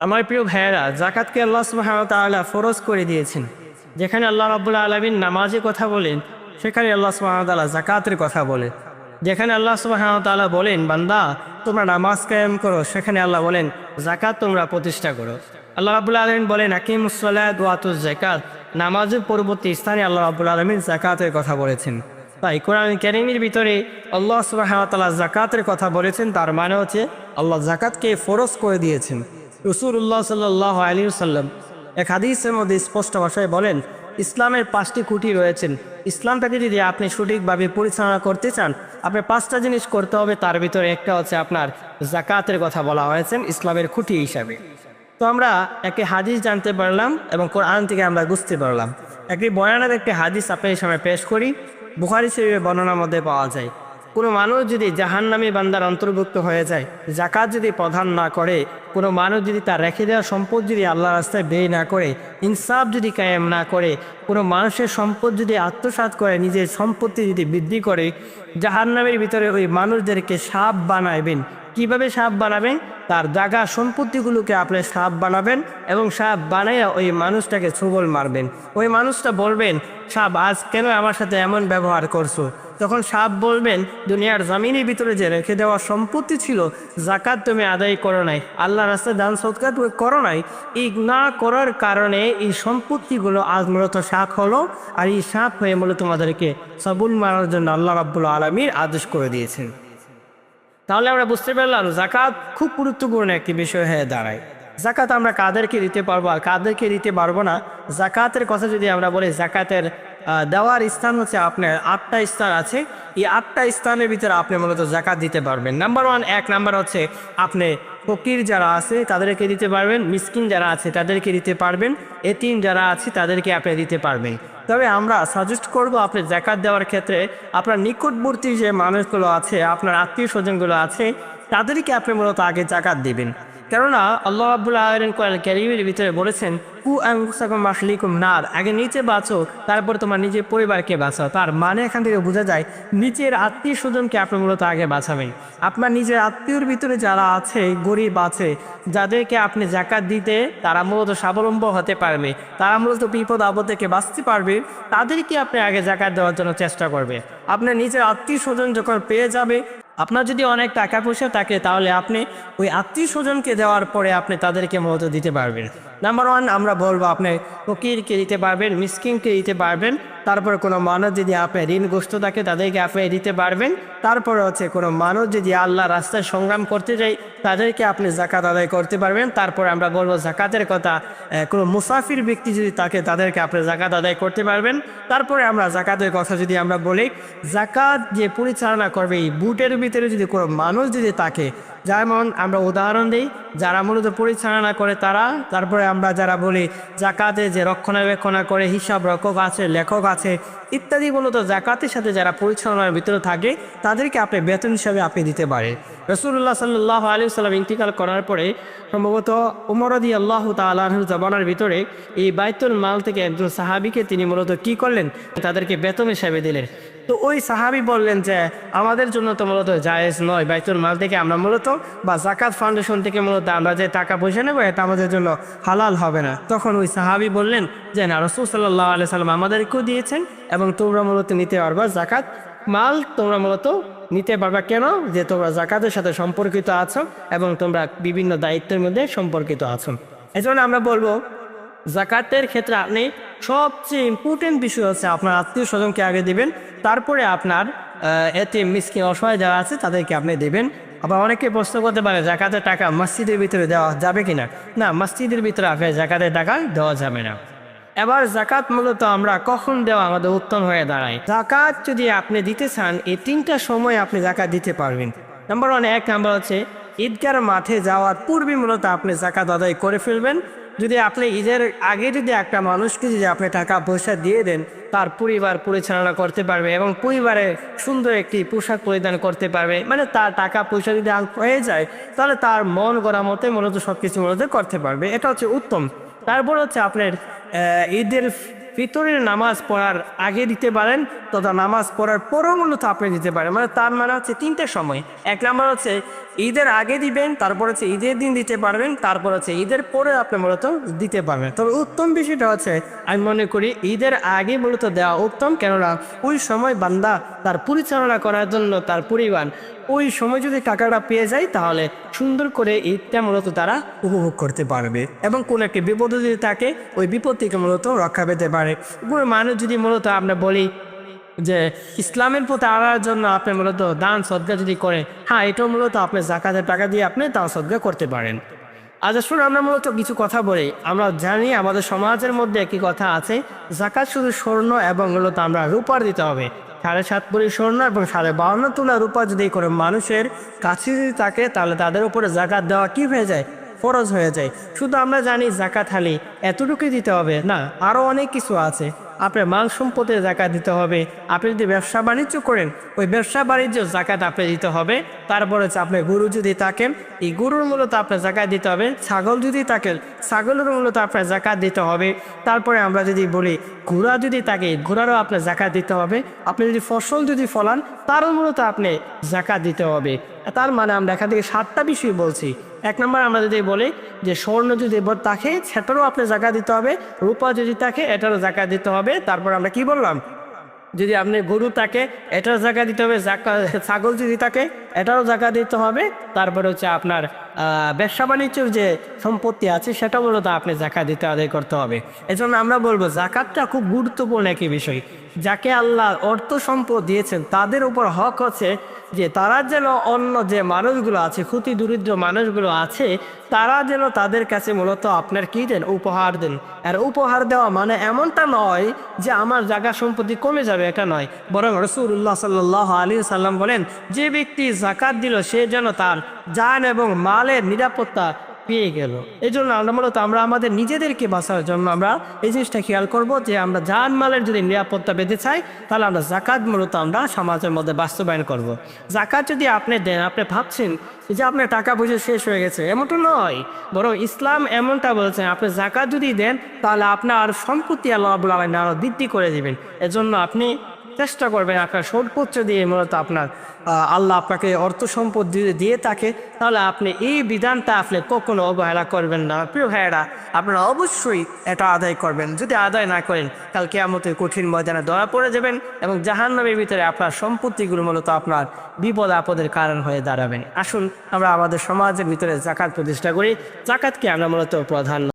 আমার প্রিয় ভাইয়েরা, জাকাতকে আল্লাহ সুবহানাহু ওয়া তাআলা ফরজ করে দিয়েছেন। যেখানে আল্লাহ রাব্বুল আলামিন নামাজের কথা বলেন, সেখানে আল্লাহ সুবহানাহু ওয়া তাআলা জাকাতের কথা বলেন। যেখানে আল্লাহ সুবহানাহু ওয়া তাআলা বলেন, বান্দা তোমরা নামাজ কায়েম করো, সেখানে আল্লাহ বলেন জাকাত তোমরা প্রতিষ্ঠা করো। আল্লাহ রাব্বুল আলামিন বলেন আকিমুস সালাত ওয়া আতুজ যাকাত, নামাজের পরবর্তী স্থানে আল্লাহ রাব্বুল আলামিন জাকাতের কথা বলেছেন। তাই কোরআন কারীমের ভিতরে আল্লাহ সুবহানাহু ওয়া তাআলা জাকাতের কথা বলেছেন, তার মানে হচ্ছে আল্লাহ জাকাতকে ফরজ করে দিয়েছেন। রাসূলুল্লাহ সাল্লাল্লাহু আলাইহি ওয়াসাল্লাম এক হাদিসের মধ্যে স্পষ্ট ভাষায় বলেন, ইসলামের 5টি খুঁটি রয়েছেন। ইসলামটাকে যদি আপনি সঠিকভাবে পরিচালনা করতে চান, আপনার 5টা জিনিস করতে হবে। তার ভিতরে একটা হচ্ছে আপনার জাকাতের কথা বলা হয়েছে ইসলামের খুঁটি হিসাবে। তো আমরা একটি হাদিস জানতে পারলাম এবং কোরআন থেকে আমরা বুঝতে পারলাম। একটি বয়ানের একটি হাদিস আপনার সামনে পেশ করি। বুখারী শরীফের বর্ণনার মধ্যে পাওয়া যায়, কোনো মানুষ যদি জাহান্নামী বান্দার অন্তর্ভুক্ত হয়ে যায়, জাকাত যদি প্রদান না করে, কোনো মানুষ যদি তার রেখে দেওয়া সম্পদ যদি আল্লাহর রাস্তায় ব্যয় না করে, ইনসাফ যদি কায়েম না করে, কোনো মানুষের সম্পদ যদি আত্মসাৎ করে, নিজের সম্পত্তি যদি বৃদ্ধি করে, জাহান্নামের ভিতরে ওই মানুষদেরকে সাপ বানাবেন। কিভাবে সাপ বানাবেন? তার জায়গা সম্পত্তিগুলোকে আপনি সাপ বানাবেন এবং সাপ বানাইয়া ওই মানুষটাকে ছোবল মারবেন। ওই মানুষটা বলবেন, সাপ আজ কেন আমার সাথে এমন ব্যবহার করছো? তখন সাপ বলবেন, দুনিয়ার জমিনের ভিতরে যে রেখে দেওয়া সম্পত্তি ছিল, জাকাত তুমি আদায় করো নাই, আল্লাহ রাস্তায় দান সদকা তুমি করো নাই, এই না করার কারণে এই সম্পত্তিগুলো আজ মূলত সাপ হলো। আর এই সাপ হয়ে মূলত তোমাদেরকে সবুল মারার জন্য আল্লাহ রাব্বুল আলামিন আদেশ করে দিয়েছেন। তাহলে আমরা বুঝতে পারলাম জাকাত খুব গুরুত্বপূর্ণ একটি বিষয় হয়ে দাঁড়ায়। জাকাত আমরা কাদেরকে দিতে পারবো আর কাদেরকে দিতে পারবো না, জাকাতের কথা যদি আমরা বলি, জাকাতের দেওয়ার স্থান হচ্ছে আপনার 8টা স্থান আছে। এই 8টা স্থানের ভিতরে আপনি মূলত জাকাত দিতে পারবেন। এক নাম্বার হচ্ছে আপনি ফকির যারা আছে তাদেরকে দিতে পারবেন, মিসকিন যারা আছে তাদেরকে দিতে পারবেন, এতিম যারা আছে তাদেরকে আপনি দিতে পারবেন। তবে আমরা সাজেস্ট করব আপনি জাকাত দেওয়ার ক্ষেত্রে আপনার নিকটবর্তী যে মানুষগুলো আছে, আপনার আত্মীয় স্বজনগুলো আছে, তাদেরকে আপনি মূলত আগে জাকাত দিবেন। কেননা আল্লাহ রাব্বুল আলামিন কোরআন কারীমের ভিতরে বলেছেন, কু আনফুসাকুম ওয়া আহলিকুম নার, আগে নিচে বাঁচো, তারপর তোমার নিজের পরিবারকে বাঁচাও। তার মানে এখান থেকে বোঝা যায় নিজের আত্মীয় স্বজনকে আপনি মূলত আগে বাঁচাবেন। আপনার নিজের আত্মীয়র ভিতরে যারা আছে, গরিব আছে, যাদেরকে আপনি জাকাত দিতে তারা মূলত স্বাবলম্বী হতে পারবে, তারা মূলত বিপদ আপদ থেকে বাঁচতে পারবে, তাদেরকে আপনি আগে জাকাত দেওয়ার জন্য চেষ্টা করবে। আপনার নিজের আত্মীয় স্বজন যখন পেয়ে যাবে, আপনার যদি অনেক টাকা পয়সা থাকে, তাহলে আপনি ওই আত্মীয় স্বজনকে দেওয়ার পরে আপনি তাদেরকে মূলত দিতে পারবেন। নাম্বার 1 আমরা বলবো আপনি ফকিরকে দিতে পারবেন, মিসকিনকে দিতে পারবেন। তারপরে কোনো মানুষ যদি আপনার ঋণগ্রস্ত থাকে তাদেরকে আপনি দিতে পারবেন। তারপরে হচ্ছে কোনো মানুষ যদি আল্লাহ রাস্তায় সংগ্রাম করতে যায়, তাদেরকে আপনি জাকাত আদায় করতে পারবেন। তারপরে আমরা বলবো জাকাতের কথা, কোনো মুসাফির ব্যক্তি যদি থাকে তাদেরকে আপনি জাকাত আদায় করতে পারবেন। তারপরে আমরা জাকাতের কথা যদি আমরা বলি, জাকাত যে পরিচালনা করবে এই বুটের ভিতরে যদি কোনো মানুষ যদি থাকে, যেমন আমরা উদাহরণ দিই যারা মূলত পরিচালনা করে তারা, তারপরে আমরা যারা বলি জাকাতে যে রক্ষণাবেক্ষণা করে, হিসাব রক্ষক আছে, লেখক আছে ইত্যাদি, মূলত জাকাতের সাথে যারা পরিচালনার ভিতরে থাকে তাদেরকে আপনি বেতন হিসাবে আপনি দিতে পারেন। রাসূলুল্লাহ সাল্লাল্লাহু আলাইহি ওয়াসাল্লাম ইন্তিকাল করার পরে সম্ভবত ওমর রাদিয়াল্লাহু তাআলা আনহুর জামানার ভিতরে এই বাইতুল মাল থেকে একজন সাহাবীকে তিনি মূলত কি করলেন, তাদেরকে বেতন হিসাবে দিলেন। তো ওই সাহাবী বললেন যে আমাদের জন্য তো মূলত জায়েজ নয়, বাইতুল মাল থেকে আমরা মূলত বা জাকাত ফাউন্ডেশন থেকে মূলত আমরা যে টাকা পয়সা নেবো এটা আমাদের জন্য হালাল হবে না। তখন ওই সাহাবী বললেন যে না, রাসূল সাল্লাল্লাহু আলাইহি ওয়াসাল্লাম আমাদেরকেও দিয়েছেন এবং তোমরা মূলত নিতে পারবা, জাকাত মাল তোমরা মূলত নিতে পারবা। কেন? যে তোমরা জাকাতের সাথে সম্পর্কিত আছো এবং তোমরা বিভিন্ন দায়িত্বের মধ্যে সম্পর্কিত আছো। এজন্য আমরা বলবো জাকাতের ক্ষেত্রে আপনি সবচেয়ে ইম্পর্টেন্ট বিষয় হচ্ছে আপনার আত্মীয় স্বজনকে আগে দিবেন, তারপরে আপনার এতিম মিসকিন অসহায় যারা আছে তাদেরকে আপনি দেবেন। আবার অনেকে প্রশ্ন করতে পারে জাকাতের টাকা মসজিদের ভিতরে দেওয়া যাবে কিনা? না, মসজিদের ভিতরে আপনি জাকাতের টাকা দেওয়া যাবে না। এবার জাকাত মূলত আমরা কখন দেওয়া আমাদের উত্তম হয়ে দাঁড়ায়। জাকাত যদি আপনি দিতে চান, এই 3টা সময় আপনি জাকাত দিতে পারবেন। নাম্বার 1 হচ্ছে ঈদগার মাঠে যাওয়ার পূর্বে মূলত আপনি জাকাত আদায় করে ফেলবেন। যদি আপনি ঈদের আগে যদি একটা মানুষকে যদি আপনি টাকা পয়সা দিয়ে দেন, তার পরিবার পরিচালনা করতে পারবে এবং পরিবারে সুন্দর একটি পোশাক পরিধান করতে পারবে, মানে তার টাকা পয়সা যদি হয়ে যায় তাহলে তার মন গড়া মতে মূলত সব কিছু মূলত করতে পারবে, এটা হচ্ছে উত্তম। তারপর হচ্ছে আপনার ঈদের ফিতরের নামাজ পড়ার আগে দিতে পারেন, তথা নামাজ পড়ার পরও মূলত আপনি দিতে পারেন। মানে তার মানে হচ্ছে 3টে সময়। 1 নাম্বার হচ্ছে ঈদের আগে দিবেন, তারপর হচ্ছে ঈদের দিন দিতে পারবেন, তারপর হচ্ছে ঈদের পরে আপনি মূলত দিতে পারবেন। তবে উত্তম বিষয়টা হচ্ছে আমি মনে করি ঈদের আগে মূলত দেওয়া উত্তম, কেননা ওই সময় বান্দা তার পরিচালনা করার জন্য তার পরিবার ওই সময় যদি টাকাটা পেয়ে যায় তাহলে সুন্দর করে ঈদটা মূলত তারা উপভোগ করতে পারবে এবং কোনো একটা বিপদ যদি থাকে ওই বিপদ থেকে মূলত রক্ষা পেতে পারে। কোনো মানুষ যদি মূলত আমরা বলি যে ইসলামের পথে আনার জন্য আপনি মূলত দান সদকা যদি করেন, হ্যাঁ এটাও মূলত আপনি জাকাতের টাকা দিয়ে আপনি দান সদকা করতে পারেন। আজ আসুন আমরা মূলত কিছু কথা বলি। আমরা জানি আমাদের সমাজের মধ্যে একটি কথা আছে, জাকাত শুধু স্বর্ণ এবং মূলত আমরা রূপার দিতে হবে। 7.5 ভরি স্বর্ণ এবং 52.5 তোলা রূপা যদি কোনো মানুষের কাছে যদি থাকে তাহলে তাদের উপরে জাকাত দেওয়া কি হয়ে যায়, ফরজ হয়ে যায়। শুধু আমরা জানি জাকাত হালি এতটুকুই দিতে হবে না, আরও অনেক কিছু আছে। আপনার মাল সম্পদের জাকাত দিতে হবে, আপনি যদি ব্যবসা বাণিজ্য করেন ওই ব্যবসা বাণিজ্য জাকাত আপনি দিতে হবে। তারপর হচ্ছে আপনার গরু যদি থাকেন এই গরুর মূলত আপনার জাকাত দিতে হবে, ছাগল যদি থাকেন ছাগলের মূলত আপনার জাকাত দিতে হবে। তারপরে আমরা যদি বলি ঘোড়া যদি থাকে ঘোড়ারও আপনার জাকাত দিতে হবে। আপনি যদি ফসল যদি ফলান তারও মূলত আপনি জাকাত দিতে হবে। তার মানে আমরা এখান থেকে 7টা বিষয় বলছি। 1 নম্বর আমরা যদি বলি যে স্বর্ণ যদি থাকে সেটারও আপনি জাকাত দিতে হবে, রূপা যদি থাকে এটারও জাকাত দিতে হবে। তারপর আমরা কি বললাম, যদি আপনি গরু থাকে এটারও জাকাত দিতে হবে, ছাগল যদি থাকে এটারও জাকাত দিতে হবে। তারপরে হচ্ছে আপনার ব্যবসা বাণিজ্যের যে সম্পত্তি আছে সেটা মূলত আপনি জাকাত দিতে আদায় করতে হবে। এজন্য আমরা বলবো জাকাতটা খুব গুরুত্বপূর্ণ একটি বিষয়। যাকে আল্লাহ অর্থ সম্পদ দিয়েছেন তাদের উপর হক হচ্ছে যে তারা যেন অন্য যে মানুষগুলো আছে ক্ষুতি দরিদ্র মানুষগুলো আছে তারা যেন তাদের কাছে মূলত আপনার কি দেন, উপহার দেন। আর উপহার দেওয়া মানে এমনটা নয় যে আমার জায়গা সম্পত্তি কমে যাবে, এটা নয়। বরং রাসূলুল্লাহ সাল্লাল্লাহু আলাইহি সাল্লাম বলেন যে ব্যক্তি জাকাত দিল সে যেন তার জান এবং মালের নিরাপত্তা পেয়ে গেল। এই জন্য আমরা আমাদের নিজেদেরকে বাঁচার জন্য আমরা এই জিনিসটা খেয়াল করব যে আমরা জান মালের যদি নিরাপত্তা পেতে চাই তাহলে আমরা জাকাত মূলত আমরা সমাজের মধ্যে বাস্তবায়ন করব। জাকাত যদি আপনি দেন, আপনি ভাবছেন যে আপনার টাকা পয়সা শেষ হয়ে গেছে, এমনটা নয়। বরং ইসলাম এমনটা বলছেন আপনি জাকাত যদি দেন তাহলে আপনার সম্পত্তি আল্লাহ রাব্বুল আলামিন আরো বৃদ্ধি করে দিবেন। এজন্য আপনি চেষ্টা করবেন আপনার সর্বোচ্চ দিয়ে মূলত আপনার আল্লাহ আপনাকে অর্থ সম্পদ দিয়ে থাকে তাহলে আপনি এই বিধানটা আপনি কখনো অবহেলা করবেন না। প্রিয় ভাইয়েরা, আপনারা অবশ্যই এটা আদায় করবেন। যদি আদায় না করেন কাল কিয়ামতের কঠিন ময়দানে ধরা পড়ে যাবেন এবং জাহান্নামের ভিতরে আপনার সম্পত্তিগুলো মূলত আপনার বিপদ আপদের কারণ হয়ে দাঁড়াবেন। আসুন আমরা আমাদের সমাজের ভিতরে জাকাত প্রতিষ্ঠা করি, জাকাতকে আমরা মূলত প্রাধান্য